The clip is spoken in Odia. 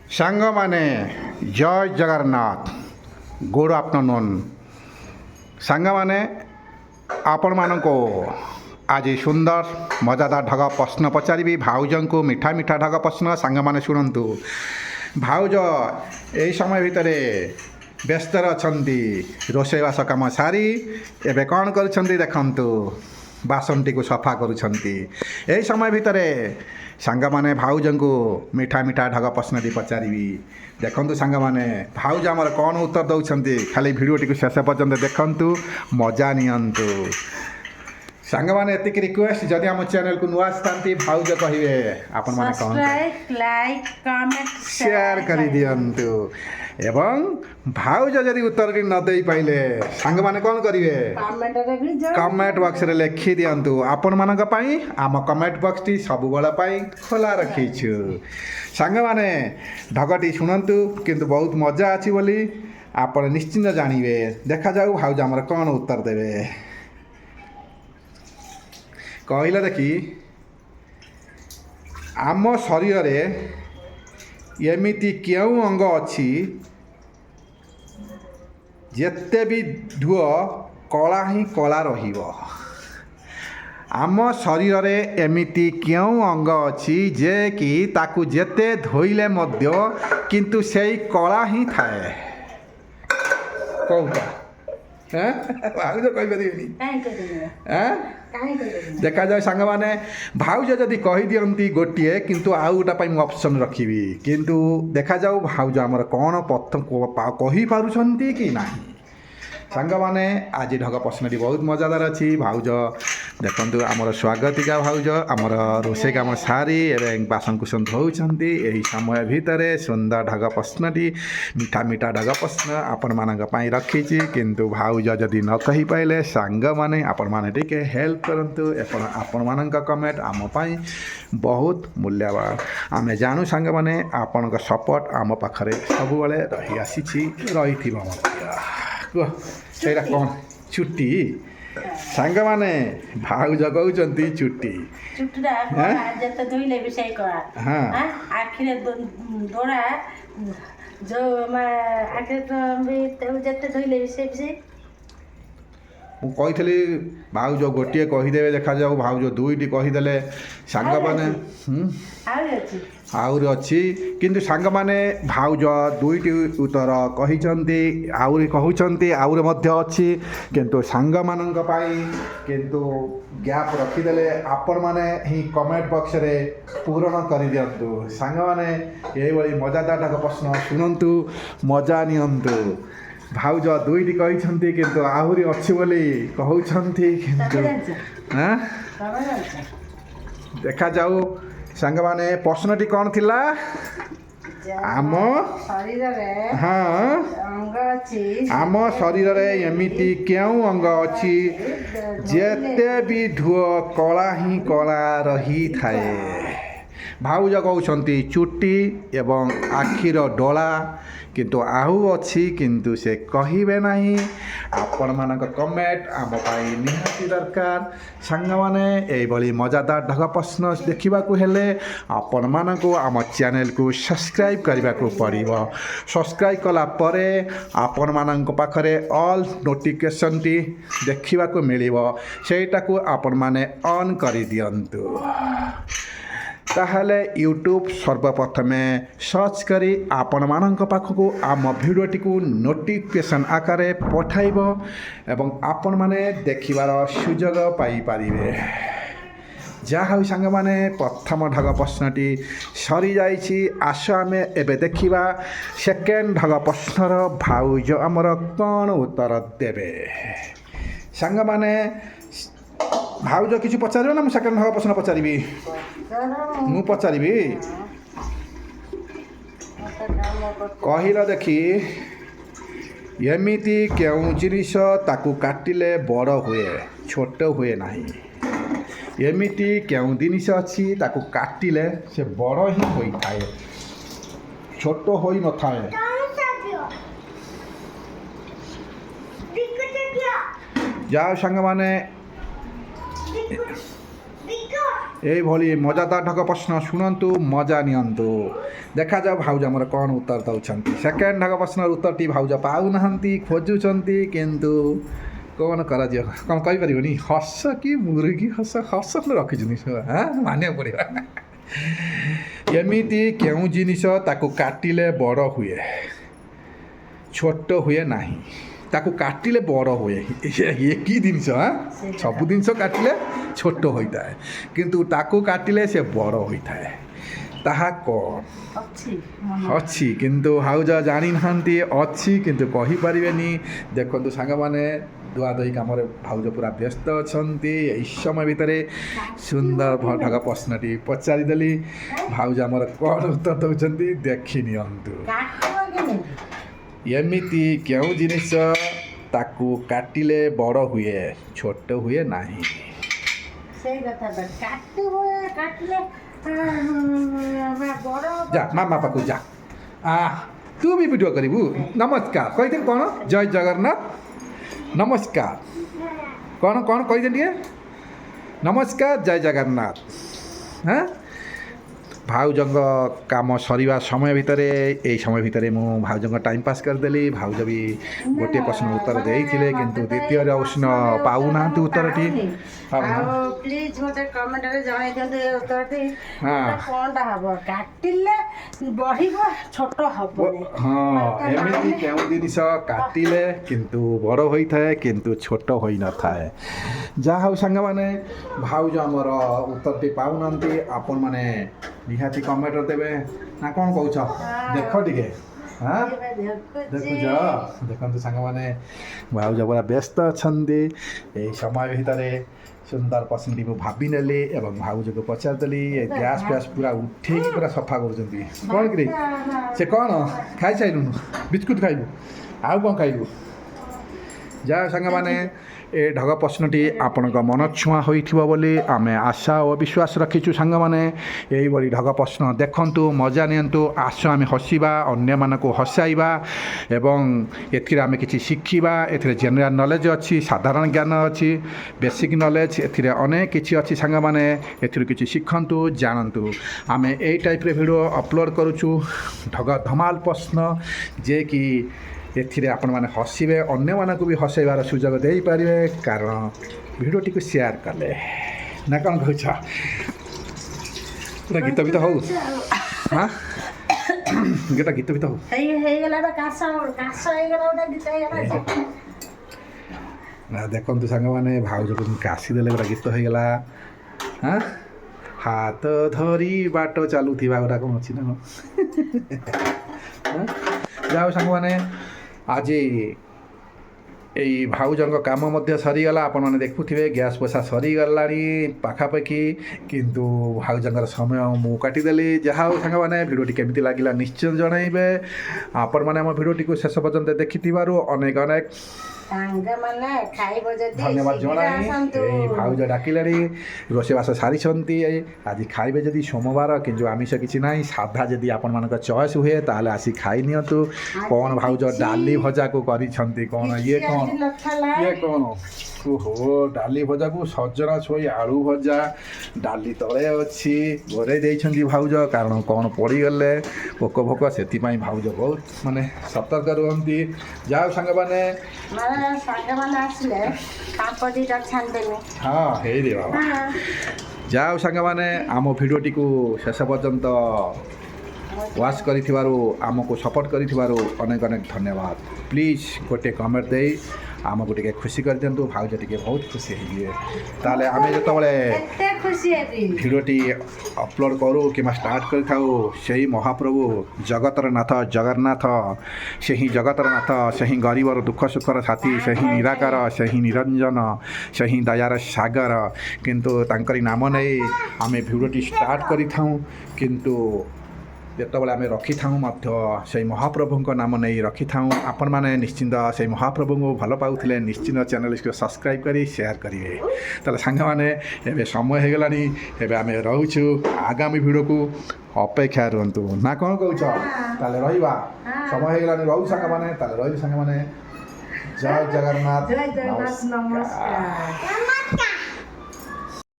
ସାଙ୍ଗମାନେ ଜୟ ଜଗନ୍ନାଥ। Good afternoon. ସାଙ୍ଗମାନେ ଆପଣମାନଙ୍କୁ ଆଜି ସୁନ୍ଦର ମଜାଦାର ଢଗ ପ୍ରଶ୍ନ ପଚାରିବି। ଭାଉଜଙ୍କୁ ମିଠା ମିଠା ଢଗ ପ୍ରଶ୍ନ। ସାଙ୍ଗମାନେ ଶୁଣନ୍ତୁ। ଭାଉଜ ଏହି ସମୟ ଭିତରେ ବ୍ୟସ୍ତରେ ଅଛନ୍ତି। ରୋଷେଇବାସ କାମ ସାରି ଏବେ କ'ଣ କରୁଛନ୍ତି ଦେଖନ୍ତୁ। ବାସନଟିକୁ ସଫା କରୁଛନ୍ତି। ଏହି ସମୟ ଭିତରେ ସାଙ୍ଗମାନେ ଭାଉଜଙ୍କୁ ମିଠା ମିଠା ଢଗ ପ୍ରଶ୍ନଟି ପଚାରିବି। ଦେଖନ୍ତୁ ସାଙ୍ଗମାନେ ଭାଉଜ ଆମର କ'ଣ ଉତ୍ତର ଦେଉଛନ୍ତି। ଖାଲି ଭିଡ଼ିଓଟିକୁ ଶେଷ ପର୍ଯ୍ୟନ୍ତ ଦେଖନ୍ତୁ, ମଜା ନିଅନ୍ତୁ। ସାଙ୍ଗମାନେ ଏତିକି ରିକ୍ୱେଷ୍ଟ, ଯଦି ଆମ ଚ୍ୟାନେଲକୁ ନୂଆ ଆସିଥାନ୍ତି ଭାଉଜ କହିବେ ଆପଣମାନେ କ'ଣ ସେୟାର କରିଦିଅନ୍ତୁ। ଏବଂ ଭାଉଜ ଯଦି ଉତ୍ତରଟି ନ ଦେଇପାରିଲେ ସାଙ୍ଗମାନେ କ'ଣ କରିବେ, କମେଣ୍ଟ ବକ୍ସରେ ଲେଖି ଦିଅନ୍ତୁ। ଆପଣମାନଙ୍କ ପାଇଁ ଆମ କମେଣ୍ଟ ବକ୍ସଟି ସବୁବେଳେ ପାଇଁ ଖୋଲା ରଖିଛୁ। ସାଙ୍ଗମାନେ ଢଗଟି ଶୁଣନ୍ତୁ, କିନ୍ତୁ ବହୁତ ମଜା ଅଛି ବୋଲି ଆପଣ ନିଶ୍ଚିନ୍ତ ଜାଣିବେ। ଦେଖାଯାଉ ଭାଉଜ ଆମର କ'ଣ ଉତ୍ତର ଦେବେ। କହିଲେ ଦେଖି, ଆମ ଶରୀରରେ ଏମିତି କେଉଁ ଅଙ୍ଗ ଅଛି ଯେତେ ବି ଧୁଅ କଳା ହିଁ କଳା ରହିବ? ଆମ ଶରୀରରେ ଏମିତି କେଉଁ ଅଙ୍ଗ ଅଛି ଯେ କି ତାକୁ ଯେତେ ଧୋଇଲେ ମଧ୍ୟ କିନ୍ତୁ ସେଇ କଳା ହିଁ ଥାଏ? କହୁଟା ଭାଉଜ କହିପାରିବେନି? ଦେଖାଯାଉ ସାଙ୍ଗମାନେ, ଭାଉଜ ଯଦି କହିଦିଅନ୍ତି ଗୋଟିଏ, କିନ୍ତୁ ଆଉ ଗୋଟା ପାଇଁ ମୁଁ ଅପସନ୍ ରଖିବି। କିନ୍ତୁ ଦେଖାଯାଉ ଭାଉଜ ଆମର କ'ଣ କହିପାରୁଛନ୍ତି କି ନାହିଁ। ସାଙ୍ଗମାନେ ଆଜି ଢଗ ପ୍ରଶ୍ନଟି ବହୁତ ମଜାଦାର ଅଛି। ଭାଉଜ ଦେଖନ୍ତୁ, ଆମର ସ୍ୱାଗତିକା ଭାଉଜ ଆମର ରୋଷେଇ କାମ ସାରି ଏବେ ବାସନକୁସନ ଧୋଉଛନ୍ତି। ଏହି ସମୟ ଭିତରେ ସୁନ୍ଦର ଢଗ ପ୍ରଶ୍ନଟି, ମିଠା ମିଠା ଢଗ ପ୍ରଶ୍ନ ଆପଣମାନଙ୍କ ପାଇଁ ରଖିଛି। କିନ୍ତୁ ଭାଉଜ ଯଦି ନ କହିପାରିଲେ ସାଙ୍ଗମାନେ ଆପଣମାନେ ଟିକେ ହେଲ୍ପ କରନ୍ତୁ। ଆପଣମାନଙ୍କ କମେଣ୍ଟ ଆମ ପାଇଁ ବହୁତ ମୂଲ୍ୟବାନ। ଆମେ ଜାଣୁ ସାଙ୍ଗମାନେ ଆପଣଙ୍କ ସପୋର୍ଟ ଆମ ପାଖରେ ସବୁବେଳେ ରହିଆସିଛି, ରହିଥିବ ମଧ୍ୟ। କୁହ ସେଇଟା କ'ଣ? ଚୁଟି? ସାଙ୍ଗମାନେ ଭାଉଜ କହୁଛନ୍ତି ଚୁଟି। ଯେତେ ଧୋଇଲେ ବି ସେଇ କଳା। ଆଖିରେ ଦୋଡ଼ା ଯୋଉ ଆଖିରେ ଯେତେ ଧୋଇଲେ ବି ସେ ମୁଁ କହିଥିଲି ଭାଉଜ ଗୋଟିଏ କହିଦେବେ। ଦେଖାଯାଉ ଭାଉଜ ଦୁଇଟି କହିଦେଲେ। ସାଙ୍ଗମାନେ ଆହୁରି ଅଛି, କିନ୍ତୁ ସାଙ୍ଗମାନେ ଭାଉଜ ଦୁଇଟି ଉତ୍ତର କହିଛନ୍ତି, ଆହୁରି କହୁଛନ୍ତି ଆହୁରି ମଧ୍ୟ ଅଛି। କିନ୍ତୁ ସାଙ୍ଗମାନଙ୍କ ପାଇଁ କିନ୍ତୁ ଗ୍ୟାପ୍ ରଖିଦେଲେ ଆପଣମାନେ ହିଁ କମେଣ୍ଟ ବକ୍ସରେ ପୂରଣ କରିଦିଅନ୍ତୁ। ସାଙ୍ଗମାନେ ଏଇଭଳି ମଜାଦାର ଢଗ ପ୍ରଶ୍ନ ଶୁଣନ୍ତୁ, ମଜା ନିଅନ୍ତୁ। ଭାଉଜ ଦୁଇଟି କହିଛନ୍ତି, କିନ୍ତୁ ଆହୁରି ଅଛି ବୋଲି କହୁଛନ୍ତି। କିନ୍ତୁ ଦେଖାଯାଉ ସାଙ୍ଗମାନେ ପ୍ରଶ୍ନଟି କ'ଣ ଥିଲା? ଆମ ଶରୀରରେ ଏମିତି କେଉଁ ଅଙ୍ଗ ଅଛି ଯେତେ ବି ଧୁଅ କଳା ହିଁ କଳା ରହିଥାଏ? ଭାଉଜ କହୁଛନ୍ତି ଚୁଟି ଏବଂ ଆଖିର ଡୋଳା, କିନ୍ତୁ ଆଉ ଅଛି, କିନ୍ତୁ ସେ କହିବେ ନାହିଁ। ଆପଣମାନଙ୍କ କମେଣ୍ଟ ଆମ ପାଇଁ ନିହାତି ଦରକାର। ସାଙ୍ଗମାନେ ଏଇଭଳି ମଜାଦାର ଢଗ ପ୍ରଶ୍ନ ଦେଖିବାକୁ ହେଲେ ଆପଣମାନଙ୍କୁ ଆମ ଚ୍ୟାନେଲକୁ ସବସ୍କ୍ରାଇବ୍ କରିବାକୁ ପଡ଼ିବ। ସବସ୍କ୍ରାଇବ୍ କଲା ପରେ ଆପଣମାନଙ୍କ ପାଖରେ ଅଲ୍ ନୋଟିଫିକେସନ୍ଟି ଦେଖିବାକୁ ମିଳିବ। ସେଇଟାକୁ ଆପଣମାନେ ଅନ୍ କରିଦିଅନ୍ତୁ। ତାହେଲେ ୟୁଟ୍ୟୁବ୍ ସର୍ବପ୍ରଥମେ ସର୍ଚ୍ଚ କରି ଆପଣମାନଙ୍କ ପାଖକୁ ଆମ ଭିଡ଼ିଓଟିକୁ ନୋଟିଫିକେସନ୍ ଆକାରରେ ପଠାଇବ ଏବଂ ଆପଣମାନେ ଦେଖିବାର ସୁଯୋଗ ପାଇପାରିବେ। ଯାହା ହେଉ ସାଙ୍ଗମାନେ, ପ୍ରଥମ ଢଗ ପ୍ରଶ୍ନଟି ସରିଯାଇଛି। ଆସ ଆମେ ଏବେ ଦେଖିବା ସେକେଣ୍ଡ ଢଗ ପ୍ରଶ୍ନର ଭାଉଜ ଆମର କ'ଣ ଉତ୍ତର ଦେବେ। ସାଙ୍ଗମାନେ ଭାଉଜ କିଛି ପଚାରିବ ନା ମୁଁ ସେକେଣ୍ଡ ଢଗ ପ୍ରଶ୍ନ ପଚାରିବି? ମୁଁ ପଚାରିବି। କହିଲ ଦେଖି, ଏମିତି କେଉଁ ଜିନିଷ ତାକୁ କାଟିଲେ ବଡ଼ ହୁଏ, ଛୋଟ ହୁଏ ନାହିଁ? ଏମିତି କେଉଁ ଜିନିଷ ଅଛି ତାକୁ କାଟିଲେ ସେ ବଡ଼ ହିଁ ହୋଇଥାଏ, ଛୋଟ ହୋଇନଥାଏ? ଯାଅ ସାଙ୍ଗମାନେ এইଭଳି ମଜାଦାର ଢଗ ପ୍ରଶ୍ନ ଶୁଣନ୍ତୁ, ମଜା ନିଅନ୍ତୁ। ଦେଖାଯାଉ ଭାଉଜ ଆମର କ'ଣ ଉତ୍ତର ଦେଉଛନ୍ତି। ସେକେଣ୍ଡ ଢଗ ପ୍ରଶ୍ନର ଉତ୍ତରଟି ଭାଉଜ ପାଉନାହାନ୍ତି, ଖୋଜୁଛନ୍ତି, କିନ୍ତୁ କ'ଣ କରାଯିବ, କ'ଣ କହିପାରିବନି। ହସ କି ମୁରୁଗୀ ହସ, ହସ ରଖିଛନ୍ତି ମାନିବାକୁ ପଡ଼ିବ। ଏମିତି କେଉଁ ଜିନିଷ ତାକୁ କାଟିଲେ ବଡ଼ ହୁଏ, ଛୋଟ ହୁଏ ନାହିଁ। ତାକୁ କାଟିଲେ ବଡ଼ ହୁଏ, ଏ କି ଜିନିଷ? ସବୁ ଜିନିଷ କାଟିଲେ ଛୋଟ ହୋଇଥାଏ, କିନ୍ତୁ ତାକୁ କାଟିଲେ ସେ ବଡ଼ ହୋଇଥାଏ। ତାହା କ'ଣ? ଅଛି, କିନ୍ତୁ ଭାଉଜ ଜାଣିନାହାନ୍ତି। ଅଛି କିନ୍ତୁ କହିପାରିବେନି। ଦେଖନ୍ତୁ ସାଙ୍ଗମାନେ, ଧୁଆଧୋଇ କାମରେ ଭାଉଜ ପୁରା ବ୍ୟସ୍ତ ଅଛନ୍ତି। ଏହି ସମୟ ଭିତରେ ସୁନ୍ଦର ଢଗ ପ୍ରଶ୍ନଟି ପଚାରିଦେଲି। ଭାଉଜ ଆମର କ'ଣ ଉତ୍ତର ଦେଉଛନ୍ତି ଦେଖି ନିଅନ୍ତୁ। ଏମିତି କେଉଁ ଜିନିଷ ତାକୁ କାଟିଲେ ବଡ଼ ହୁଏ, ଛୋଟ ହୁଏ ନାହିଁ? ଯା ମାମା ପାଖକୁ ଯା। ତୁ ବି ଭିଡ଼ିଓ କରିବୁ। ନମସ୍କାର କହିଦେବୁ କ'ଣ? ଜୟ ଜଗନ୍ନାଥ। ନମସ୍କାର କ'ଣ କ'ଣ କହିଦେ ଟିକେ। ନମସ୍କାର, ଜୟ ଜଗନ୍ନାଥ। ଭାଉଜଙ୍କ କାମ ସରିବା ସମୟ ଭିତରେ, ଏଇ ସମୟ ଭିତରେ ମୁଁ ଭାଉଜଙ୍କ ଟାଇମ୍ ପାସ୍ କରିଦେଲି। ଭାଉଜ ବି ଗୋଟିଏ ପ୍ରଶ୍ନର ଉତ୍ତର ଦେଇଥିଲେ, କିନ୍ତୁ ଦ୍ୱିତୀୟରେ ପ୍ରଶ୍ନ ପାଉନାହାନ୍ତି ଉତ୍ତରଟି। ପ୍ଲିଜ ମୋତେ କମେଣ୍ଟରେ ଜଣାଇ ଦିଅନ୍ତୁ ଏ ଉତ୍ତରଟି କ'ଣଟା ହେବ। କାଟିଲେ ବଢ଼ିବ, ଛୋଟ ହେବ। ଏମିତି କେଉଁ ଜିନିଷ କାଟିଲେ କିନ୍ତୁ ବଡ଼ ହୋଇଥାଏ, କିନ୍ତୁ ଛୋଟ ହୋଇନଥାଏ? ଯାହା ହଉ ସାଙ୍ଗମାନେ, ଭାଉଜ ଆମର ଉତ୍ତରଟି ପାଉନାହାନ୍ତି। ଆପଣମାନେ ନିହାତି କମେଣ୍ଟ ଦେବେ ନା କ'ଣ କହୁଛ? ଦେଖ ଟିକେ। ଦେଖୁଛ, ଦେଖନ୍ତୁ ସାଙ୍ଗମାନେ, ଭାଉଜ ପୁରା ବ୍ୟସ୍ତ ଅଛନ୍ତି। ଏହି ସମୟ ଭିତରେ ସୁନ୍ଦର ପ୍ରଶ୍ନଟି ମୁଁ ଭାବି ନେଲି ଏବଂ ଭାଉଜକୁ ପଚାରିଦେଲି। ଏ ଗ୍ୟାସ୍ ଫ୍ୟାସ୍ ପୁରା ଉଠେଇକି ପୁରା ସଫା କରୁଛନ୍ତି। କ'ଣ କିରେ, ସେ କ'ଣ ଖାଇସାରିଲୁଣୁ? ବିସ୍କୁଟ୍ ଖାଇଲୁ, ଆଉ କ'ଣ ଖାଇଲୁ? ଯାହା ସାଙ୍ଗମାନେ, ଏ ଢଗ ପ୍ରଶ୍ନଟି ଆପଣଙ୍କ ମନ ଛୁଆଁ ହୋଇଥିବ ବୋଲି ଆମେ ଆଶା ଓ ବିଶ୍ୱାସ ରଖିଛୁ। ସାଙ୍ଗମାନେ, ଏହିଭଳି ଢଗ ପ୍ରଶ୍ନ ଦେଖନ୍ତୁ, ମଜା ନିଅନ୍ତୁ। ଆସ ଆମେ ହସିବା, ଅନ୍ୟମାନଙ୍କୁ ହସାଇବା ଏବଂ ଏଥିରେ ଆମେ କିଛି ଶିଖିବା। ଏଥିରେ ଜେନେରାଲ ନଲେଜ ଅଛି, ସାଧାରଣ ଜ୍ଞାନ ଅଛି, ବେସିକ୍ ନଲେଜ, ଏଥିରେ ଅନେକ କିଛି ଅଛି। ସାଙ୍ଗମାନେ, ଏଥିରୁ କିଛି ଶିଖନ୍ତୁ, ଜାଣନ୍ତୁ। ଆମେ ଏଇ ଟାଇପ୍ର ଭିଡ଼ିଓ ଅପଲୋଡ଼ କରୁଛୁ, ଢଗ ଧମାଲ ପ୍ରଶ୍ନ, ଯେ କି ଏଥିରେ ଆପଣମାନେ ହସିବେ, ଅନ୍ୟମାନଙ୍କୁ ବି ହସାଇବାର ସୁଯୋଗ ଦେଇପାରିବେ, କାରଣ ଭିଡ଼ିଓଟିକୁ ସେୟାର କଲେ। ନା କ'ଣ କହୁଛ? ଗୋଟେ ଗୀତ ବି ତ ହଉ। ଗୋଟେ ଗୀତ ବି ତ ହଉ। ଦେଖନ୍ତୁ ସାଙ୍ଗମାନେ, ଭାଉଜକୁ କାଶି ଦେଲେ ଗୋଟେ ଗୀତ ହେଇଗଲା। ହାତ ଧରି ବାଟ ଚାଲୁଥିବା ଗୋଟା କ'ଣ ଅଛି ନା କ'ଣ? ଯାଉ ସାଙ୍ଗମାନେ, ଆଜି ଏଇ ଭାଉଜଙ୍କ କାମ ମଧ୍ୟ ସରିଗଲା। ଆପଣମାନେ ଦେଖୁଥିବେ ଗ୍ୟାସ୍ ପଇସା ସରିଗଲାଣି ପାଖାପାଖି, କିନ୍ତୁ ଭାଉଜଙ୍କର ସମୟ ମୁଁ କାଟିଦେଲି। ଯାହା ହଉ ସାଙ୍ଗମାନେ, ଭିଡ଼ିଓଟି କେମିତି ଲାଗିଲା ନିଶ୍ଚୟ ଜଣାଇବେ। ଆପଣମାନେ ଆମ ଭିଡ଼ିଓଟିକୁ ଶେଷ ପର୍ଯ୍ୟନ୍ତ ଦେଖିଥିବାରୁ ଅନେକ ଅନେକ ଧନ୍ୟବାଦ ଜଣାଇ। ଏଇ ଭାଉଜ ଡାକିଲେଣି, ରୋଷେଇବାସ ସାରିଛନ୍ତି। ଆଜି ଖାଇବେ ଯଦି ସୋମବାର, କିନ୍ତୁ ଆମିଷ କିଛି ନାହିଁ, ସାଧା ଯଦି ଆପଣମାନଙ୍କ ଚଏସ୍ ହୁଏ ତାହେଲେ ଆସି ଖାଇ ନିଅନ୍ତୁ। କ'ଣ ଭାଉଜ ଡାଲି ଭଜାକୁ କରିଛନ୍ତି, କ'ଣ ଇଏ କ'ଣ ଓହୋ, ଡାଲି ଭଜାକୁ ସଜନା ଛୁଇଁ ଆଳୁ ଭଜା, ଡାଲି ତଳେ ଅଛି, ଘୋରେଇ ଦେଇଛନ୍ତି ଭାଉଜ, କାରଣ କ'ଣ ପଡ଼ିଗଲେ ପୋକ ଫୋକ, ସେଥିପାଇଁ ଭାଉଜ ବହୁତ ମାନେ ସତର୍କ ରୁହନ୍ତି। ଯାଉ ସାଙ୍ଗମାନେ, ହେଇରେ ବାବା। ଯାଉ ସାଙ୍ଗମାନେ, ଆମ ଭିଡ଼ିଓଟିକୁ ଶେଷ ପର୍ଯ୍ୟନ୍ତ ୱାଚ୍ କରିଥିବାରୁ, ଆମକୁ ସପୋର୍ଟ କରିଥିବାରୁ ଅନେକ ଅନେକ ଧନ୍ୟବାଦ। ପ୍ଲିଜ୍ ଗୋଟେ କମେଣ୍ଟ ଦେଇ ଆମକୁ ଟିକେ ଖୁସି କରିଦିଅନ୍ତୁ। ଭାଉଜ ଟିକେ ବହୁତ ଖୁସି ହେଇଯିବେ। ତାହେଲେ ଆମେ ଯେତେବେଳେ ଭିଡ଼ିଓଟି ଅପଲୋଡ଼ କରୁ କିମ୍ବା ଷ୍ଟାର୍ଟ କରିଥାଉ, ସେହି ମହାପ୍ରଭୁ ଜଗତର ନାଥ ଜଗନ୍ନାଥ, ସେହି ଜଗତର ନାଥ, ସେହି ଗରିବର ଦୁଃଖ ସୁଖର ସାଥୀ, ସେହି ନିରାକାର, ସେହି ନିରଞ୍ଜନ, ସେହି ଦୟାର ସାଗର, କିନ୍ତୁ ତାଙ୍କରି ନାମ ନେଇ ଆମେ ଭିଡ଼ିଓଟି ଷ୍ଟାର୍ଟ କରିଥାଉ। କିନ୍ତୁ ଯେତେବେଳେ ଆମେ ରଖିଥାଉ ମଧ୍ୟ ସେଇ ମହାପ୍ରଭୁଙ୍କ ନାମ ନେଇ ରଖିଥାଉ। ଆପଣମାନେ ନିଶ୍ଚିନ୍ତ ସେଇ ମହାପ୍ରଭୁଙ୍କୁ ଭଲ ପାଉଥିଲେ ନିଶ୍ଚିନ୍ତ ଚ୍ୟାନେଲକୁ ସବସ୍କ୍ରାଇବ୍ କରି ସେୟାର କରିବେ। ତାହେଲେ ସାଙ୍ଗମାନେ, ଏବେ ସମୟ ହେଇଗଲାଣି, ଏବେ ଆମେ ରହୁଛୁ। ଆଗାମୀ ଭିଡ଼ିଓକୁ ଅପେକ୍ଷା ରୁହନ୍ତୁ। ନା କ'ଣ କହୁଛ? ତାହେଲେ ରହିବା, ସମୟ ହେଇଗଲାଣି, ରହୁ ସାଙ୍ଗମାନେ। ତାହେଲେ ରହିବି ସାଙ୍ଗମାନେ, ଜୟ ଜଗନ୍ନାଥ, ନମସ୍କାର।